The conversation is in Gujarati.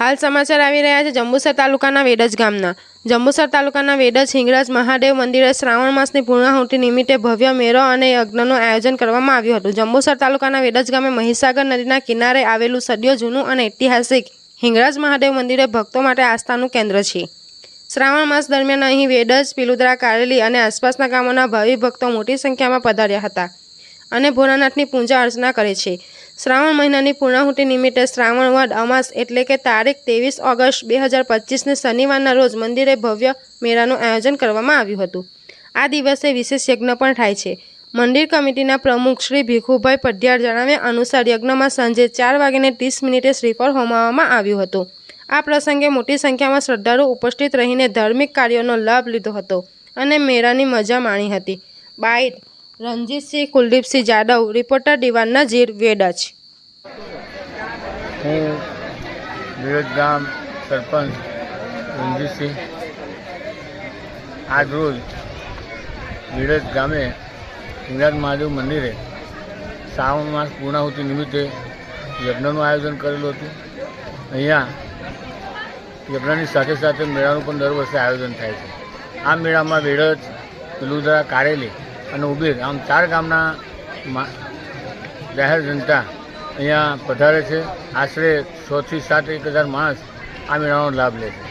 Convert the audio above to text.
હાલ સમાચાર આવી રહ્યા છે જંબુસર તાલુકાના વેડજ ગામના। જંબુસર તાલુકાના વેડજ હિંગળાજ મહાદેવ મંદિરે શ્રાવણ માસની પૂર્ણાહુતિ નિમિત્તે ભવ્ય મેળો અને યજ્ઞનું આયોજન કરવામાં આવ્યું હતું। જંબુસર તાલુકાના વેડજ ગામે મહીસાગર નદીના કિનારે આવેલું સદીઓ જૂનું અને ઐતિહાસિક હિંગળાજ મહાદેવ મંદિર ભક્તો માટે આસ્થાનું કેન્દ્ર છે। શ્રાવણ માસ દરમિયાન અહીં વેડજ, પિલુદરા, કારેલી અને આસપાસના ગામોના ભાવિ ભક્તો મોટી સંખ્યામાં પધાર્યા હતા અને ભોળાનાથની પૂજા અર્ચના કરે છે। શ્રાવણ મહિનાની પૂર્ણાહુતિ નિમિત્તે શ્રાવણ વદ અમાસ એટલે કે તારીખ 23 ઓગસ્ટ 2025ને શનિવારના રોજ મંદિરે ભવ્ય મેળાનું આયોજન કરવામાં આવ્યું હતું। આ દિવસે વિશેષ યજ્ઞ પણ થાય છે। મંદિર કમિટીના પ્રમુખ શ્રી ભીખુભાઈ પઢિયાર જણાવ્યા અનુસાર યજ્ઞમાં સાંજે 4:30 શ્રીફળ હોમાવવામાં આવ્યું હતું। આ પ્રસંગે મોટી સંખ્યામાં શ્રદ્ધાળુ ઉપસ્થિત રહીને ધાર્મિક કાર્યોનો લાભ લીધો હતો અને મેળાની મજા માણી હતી। બાઇટ રણજીતસિંહ કુલદીપસિંહ જાદવ, રિપોર્ટર દીવાન નજીર, વેડજ। હું વેડજ ગામ સરપંચ રણજીતસિંહ આજ રોજ વેડજ ગામે હિંગળાજ મહાદેવ મંદિરે શ્રાવણ માસ પૂર્ણાહુતિ નિમિત્તે યજ્ઞનું આયોજન કરેલું હતું। અહીંયા યજ્ઞની સાથે સાથે મેળાનું પણ દર વર્ષે આયોજન થાય છે। આ મેળામાં વેડજ, પિલુદરા, કારેલી અને ઉબેર આમ 4 ગામના જાહેર જનતા અહીંયા પધારે છે। આશરે 6 થી 7 1,000 માણસ આ મેળાનો લાભ લે છે।